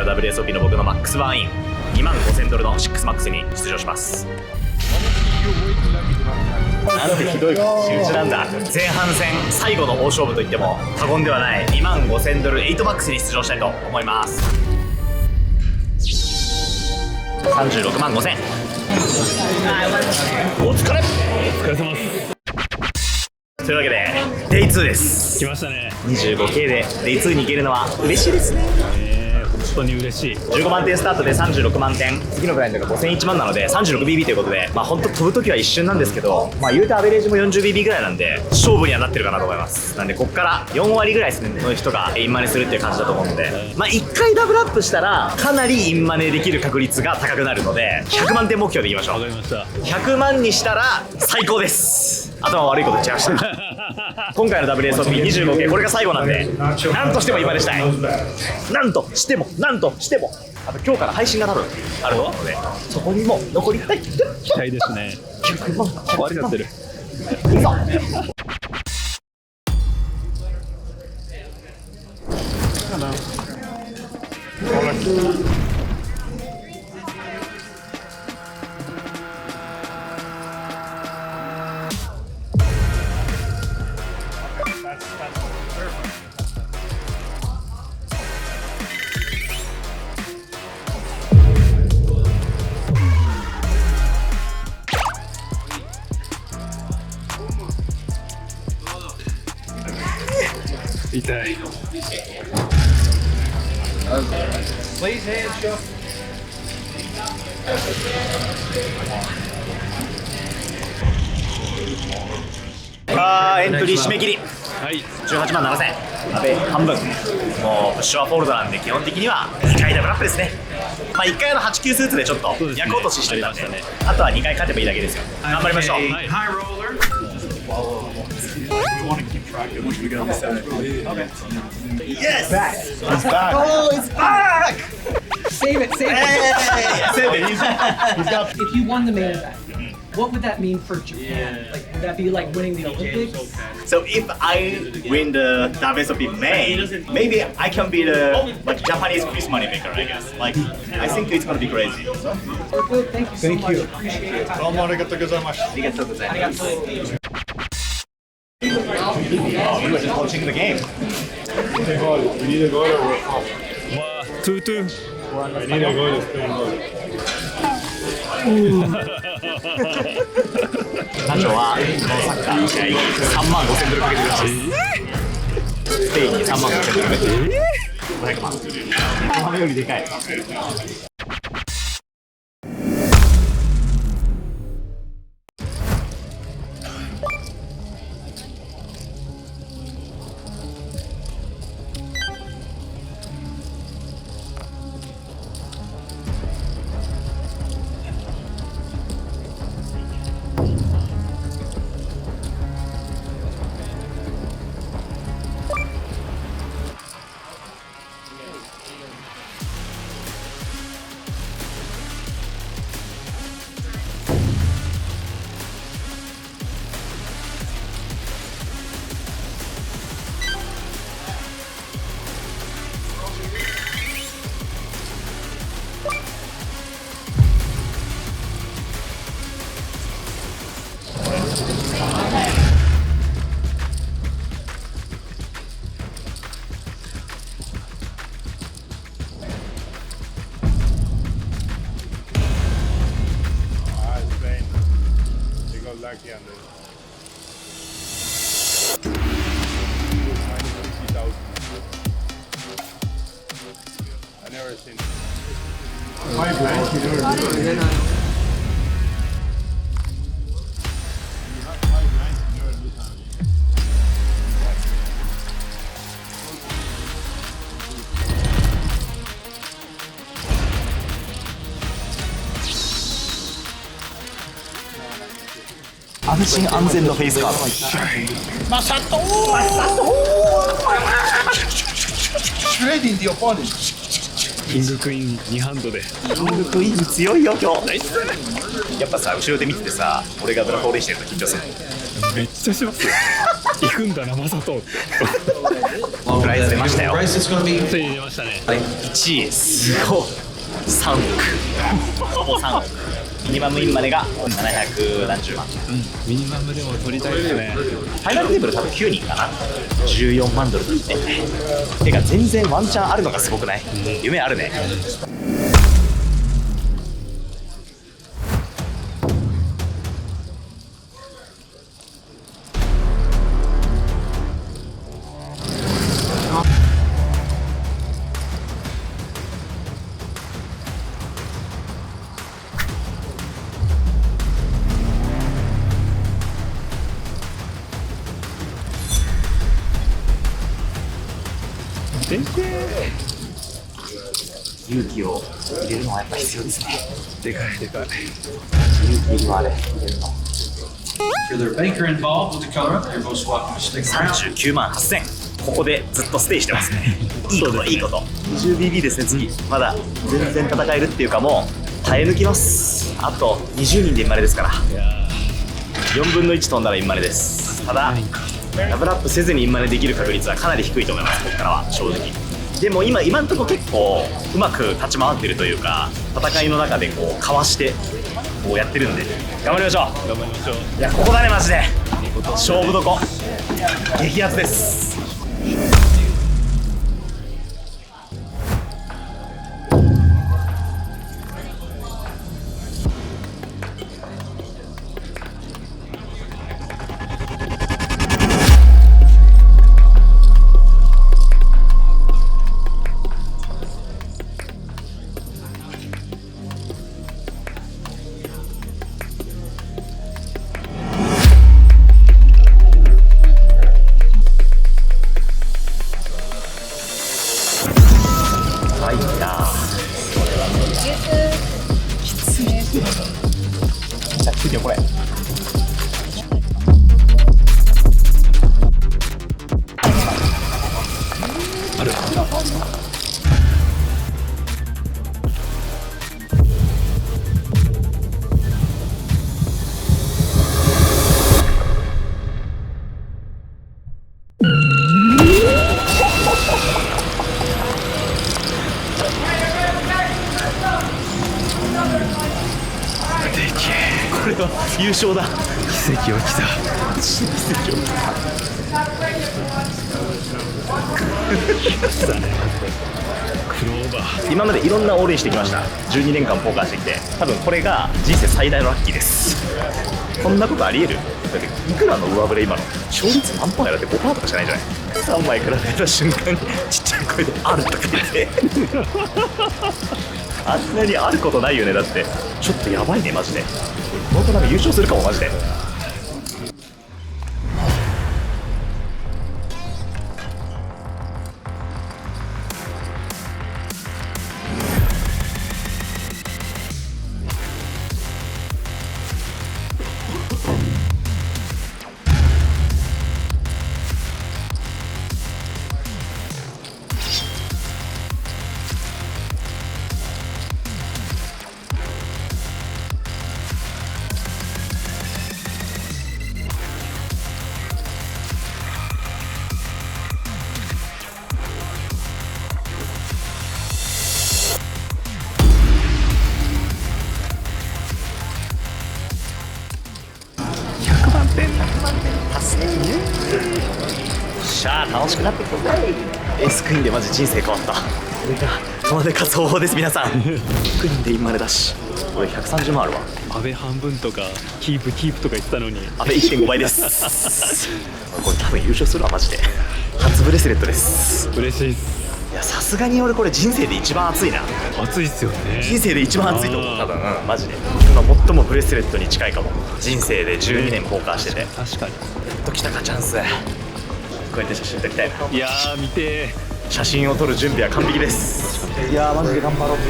回の WSOP の僕のマックスバーイン$25,000の6マックスに出場します。なんてひどい仕打ちなんだ。前半戦最後の大勝負といっても過言ではない$25,000 8マックスに出場したいと思います。$365,000。お疲れ。お疲れ様です。というわけでデイ2です。来ましたね。 25K でデイ2に行けるのは嬉しいですね。本当に嬉しい。15万点スタートで36万点、次のグラインドが5001万なので 36BB ということで、本当飛ぶときは一瞬なんですけど、言うてアベレージも 40BB ぐらいなんで勝負にはなってるかなと思います。なんでこっから4割ぐらいの人がインマネするっていう感じだと思うので、1回ダブルアップしたらかなりインマネできる確率が高くなるので100万点目標でいきましょう。わかりました。100万にしたら最高です。頭悪いこと言っちゃいました今回の WSOP25K これが最後なんで、なんとしてもインマネしたい。なんとしてもあと今日から配信が多分あると思うので、そこにも残りたい。期待ですね。100万壊れちゃってる。いいぞ。痛い。エントリー締め切りはい。18万7000。阿部半分。もうプッシュはフォールドなんで基本的には2回ダブルアップですね。1回89スーツでちょっと役落とししてたんで、あとは2回勝てばいいだけですよ。頑張りましょう。はい。Yes! He's back! Oh, he's back! Save it, save it. Save it. He's got. If you won the main event, what would that mean for Japan? Like, would that be like winning the Olympics? So if I win the WSOP main, maybe I can be the Japanese Chris Moneymaker, I guess. I think it's gonna be crazy. We're good. Thank you so much. Appreciate it. どうもありがとうございます。ありがとうございます。Oh, you were just watching the game. We need a goal or we're off. わあ、トゥートゥー。 We need a goal, Spain goal. 団長はこのサッカーの試合$35,000かけてください。スペインに35,000かけて500万。日本よりでかい。Spain. They got lucky on this. -50,000. I never seen it. My blank, you never do. 安心安全のフェイスカード。Shredding the opponent. キングクイーン2ハンドで。キングクイーン強いよ今日。やっぱさ後ろで見ててさ、俺がドラフォーレしてると緊張する。めっちゃしますよ。行くんだなマサトって。プライス出ましたよ。 Price is going to be ついに出ましたね。 1位すごい3億ほぼ3億ミニマムインまでが700何十万ミニマムでも取りたいですね。ファイナルテーブル多分9人かな14万ドルとしててか全然ワンチャンあるのがすごくない、夢あるね。勇気を入れるのはやっぱ必要ですね。でかいでかい。勇気はね入れるの if there's a banker involved with the color up, you're most welcome to stick around. 39万8000ここでずっとステイしてますね。いいこといいこと 20BB ですね。次まだ全然戦えるっていうかもう耐え抜きます。あと20人でインマネですから4分の1飛んだらインマネです。ただダブルアップせずにインマネできる確率はかなり低いと思います。ここからは正直でも今のところ結構うまく立ち回ってるというか戦いの中でこうかわしてこうやってるんで頑張りましょう。頑張りましょう。いやここだねマジで勝負どこ激アツです。これこれは優勝だ。奇跡起きた。クローバー。今までいろんなオールインしてきました。12年間ポーカーしてきて多分これが人生最大のラッキーです。こんなことありえる？だっていくらの上振れ今の勝率何パーやらって 5% とかしかないじゃない。3枚比べた瞬間にちっちゃい声であるとか言ってあんなにあることないよね。だってちょっとやばいねマジで。本当なんか優勝するかもマジで。しゃあ楽しくなってきた。エースクイーンでマジ人生変わった。これが友で勝つ方法です。皆さんクイーンでインマネだしこれ130万あるわ。安倍半分とかキープとか言ってたのに安倍 1.5 倍ですこれ多分優勝するわマジで。初ブレスレットです。嬉しいっす。いやさすがに俺これ人生で一番熱いな。熱いっすよね。人生で一番熱いと思う多分、マジで今最もブレスレットに近いかも。人生で12年ポーカーしてて確かに。やっと来たかチャンス。こうやって写真撮りたいな。いやー見て写真を撮る準備は完璧です。いやーマジで頑張ろうと。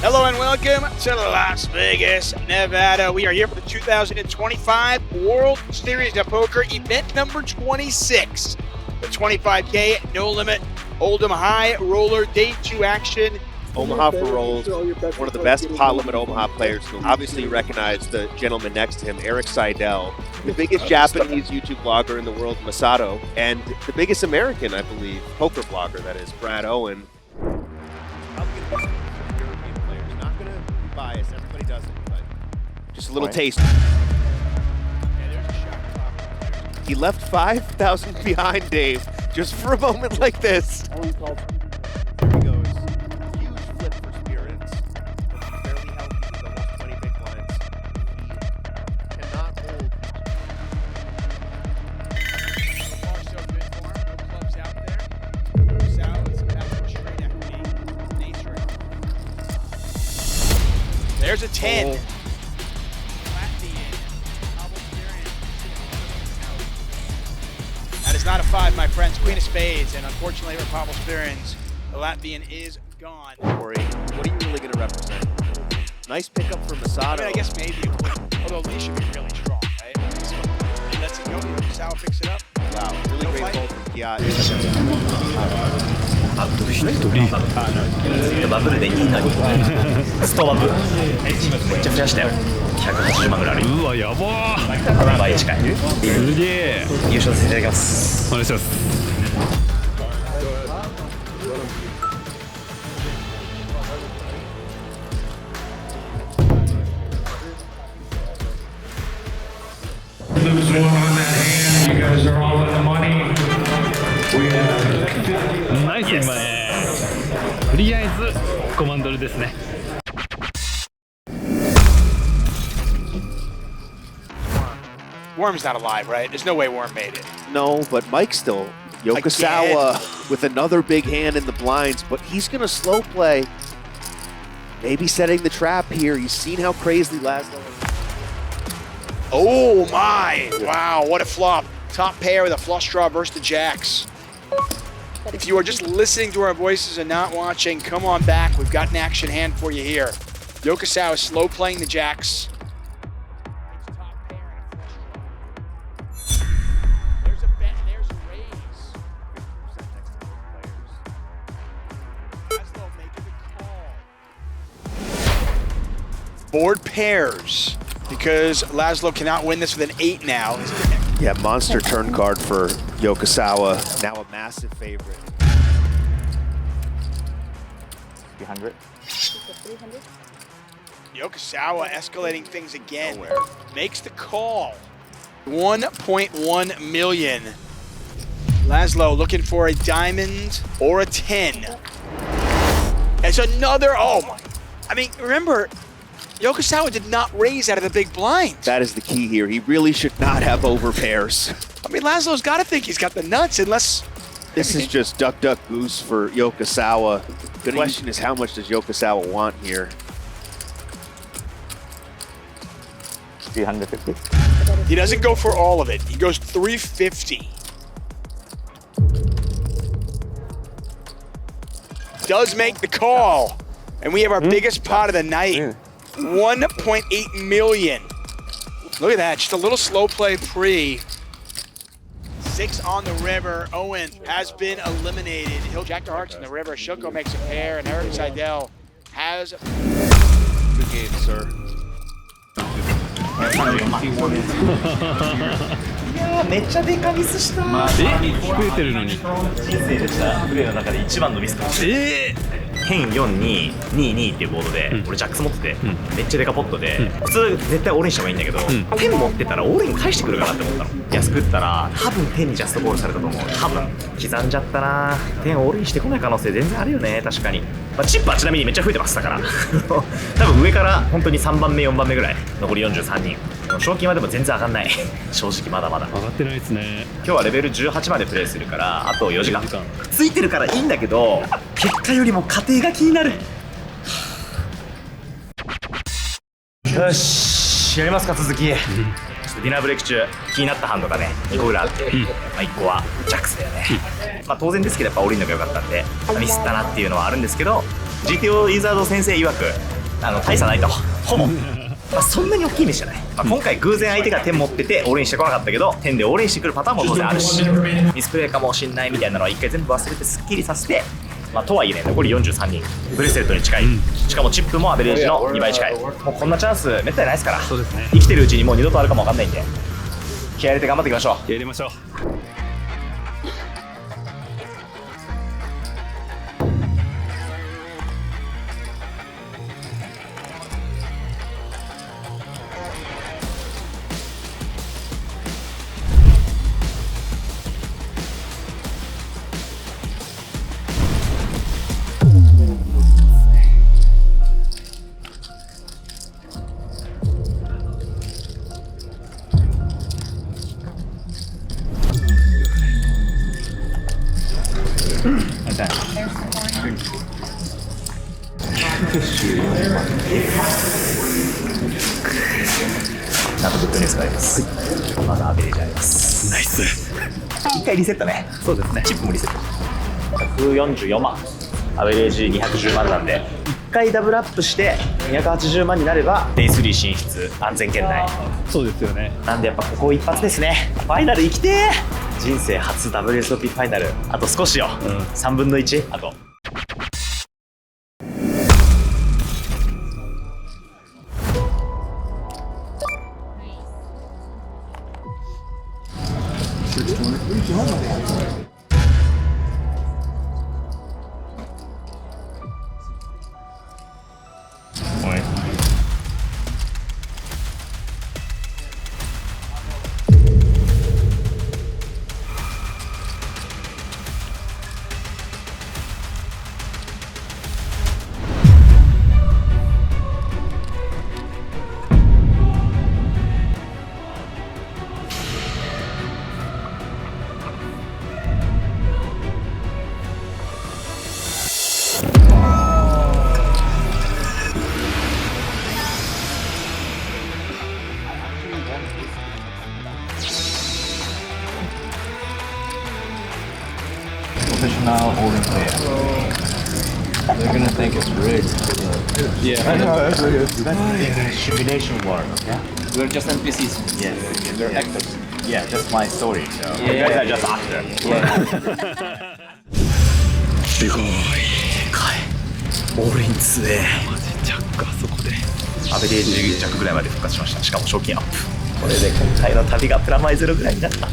Hello and welcome to Las Vegas, Nevada. We are here for the 2025 World Series of Poker event number 26. The 25K No Limit Hold'em High Roller Day 2 action Omaha for rolls, one of the best pot limit Omaha players. Obviously, you recognize the gentleman next to him, Eric Seidel, the biggest Japanese YouTube blogger in the world, Masato, and the biggest American, I believe, poker blogger, that is, Brad Owen. Probably gonna be some European players. Not going to be biased, everybody does it, but just a little taste. He left 5,000 behind, Dave, just for a moment like this. Here he goes. Huge flip for Spirits. Fairly healthy with almost 20 big blinds. He cannot hold. There's a 10. That is not a 5, my friends. Queen of Spades, and unfortunately for Pavel Spirins, the Latvian is gone. Corey, what are you really going to represent? Nice pickup for Masato. I mean, I guess maybe it would, although Lee should be really strong, right? So he lets it go, Sal picks it up. Wow, really No great fight. goal from Kiat. バブルでいいのにストバブめっちゃ増やしたよ。180万ぐらいある。うわやばー、7倍近い。すげえ。優勝させていただきます。お願いします。Lose one on that hand. You guys are all in the money. We have ナイス今ね。とりあえずコマンドルですね。Worm's not alive, right? There's no way Worm made it. No, but Mike's still. Yokosawa with another big hand in the blinds, but he's going to slow play. Maybe setting the trap here. You've seen how crazy Laszlo. Oh my! Wow, what a flop. Top pair with a flush draw versus the jacks. If you are just listening to our voices and not watching, come on back. We've got an action hand for you here. Yokosawa is slow playing the jacks. There's a bet, there's a raise. Laszlo making the call. Board pairs, because Laszlo cannot win this with an 8 now. Yeah, monster turn card for Yokosawa. Now a massive favorite. 300. Yokosawa escalating things again. Makes the call. 1.1 million. Laszlo looking for a diamond or a 10. It's another, oh my. I mean, remember, Yokosawa did not raise out of the big blind. That is the key here. He really should not have over pairs. I mean, Laszlo's got to think he's got the nuts unless... This is just duck, duck, goose for Yokosawa. The question is, how much does Yokosawa want here? 350. He doesn't go for all of it. He goes 350. Does make the call. And we have our biggest pot of the night. 1.8 million. Look at that, just a little slow play pre. 6 on the river. Owen has been eliminated. He'll jack the hearts in the river. Shoko makes a pair, and Eric Seidel has... Good game, sir. いやーめっちゃデカミスした。増えてるのに。人生でしたプレーの中で一番のミスかもしれない。変4222っていうボードで、俺ジャックス持ってて、めっちゃデカポットで、普通絶対オールにした方がいいんだけど、10持ってたらオールに返してくるかなって思ったの。安くったら多分10にジャストボールされたと思う。多分刻んじゃったな。10オールにしてこない可能性全然あるよね。確かに、まあ、チップはちなみにめっちゃ増えてますだから多分上から本当に3番目4番目ぐらい、残り43人。賞金はでも全然上がんない正直まだまだ上がってないですね。今日はレベル18までプレイするからあと4時間ついてるからいいんだけど、結果よりも過程が気になる。よしやりますか続き。ちょっとディナーブレイク中気になったハンドがね2個ぐらいあって、まあ、1個はジャックスだよね。まあ当然ですけどやっぱオールインのが良かったんでミスったなっていうのはあるんですけど、 GTO イーザード先生曰く大差ないとほぼまあそんなに大きいミスじゃない。まあ、今回偶然相手が10持っててオールインしてこなかったけど10でオールインしてくるパターンも当然あるし、ミスプレーかもしんないみたいなのは一回全部忘れてスッキリさせてまあ、とはいえね残り43人ブレスレットに近い、しかもチップもアベレージの2倍近い。もうこんなチャンスめったにないですから、そうですね。生きてるうちにもう二度とあるかもわかんないんで気合い入れて頑張っていきましょう。やりましょう。なんとグッドニュースがあります。まだアベレージあります。ナイス。一回リセットね。そうですね。チップもリセット。144万アベレージ210万なんで、1回ダブルアップして280万になればデイ3進出、安全圏内そうですよね。なんで、やっぱここ一発ですね。ファイナル行きてー。人生初 WSOP ファイナルあと少しよ、3分の1あと。Professional holding player. They're gonna think it's rigged. Yeah, I know. That's good. Simulation work, yeah? We're just NPCs. Yes, They're actors. yeah, just my story. So Yeah, you guys yeah. are just actor. すごい。オールイン2でジャックあそこで。アベレージ弱ぐらいまで復活しました。しかも賞金アップ。これで今回の旅がプラマイゼロぐらいになった。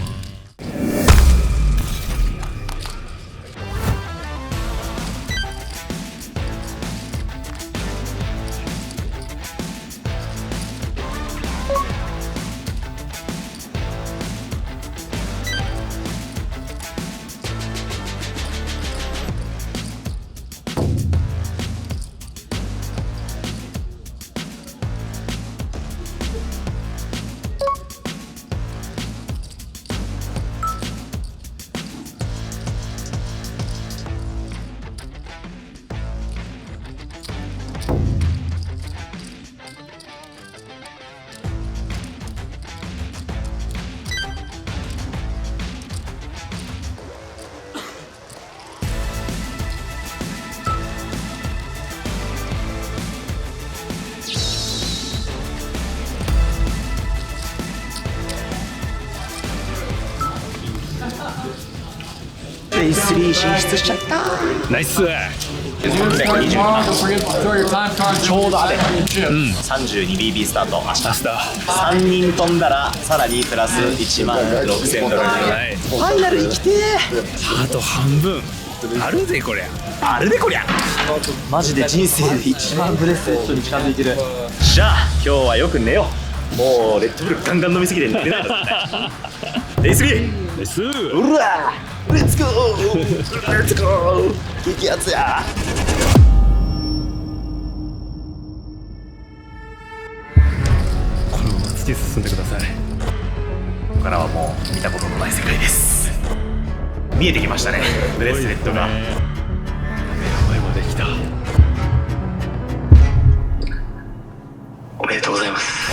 デイ3進出しちゃった。ナイス。ちょうどあれ、32BB スタート明日。スター。3人飛んだらさらにプラス1万6000ドル。はい。ファイナル行きてあと半分。あるぜこりゃ。ー。あれでこりゃマジで人生で1万ブレスレットに近づいてる。じゃあ今日はよく寝よう。もうレッドブルガンガン飲みすぎて寝れないんだって。デイ 3 ナイス。うわレッツゴーレッツゴー激アツや。このまま突き進んでください。ここからはもう見たことのない世界です。見えてきましたね、ブレスレットが。目の前まで来た。おめでとうございます。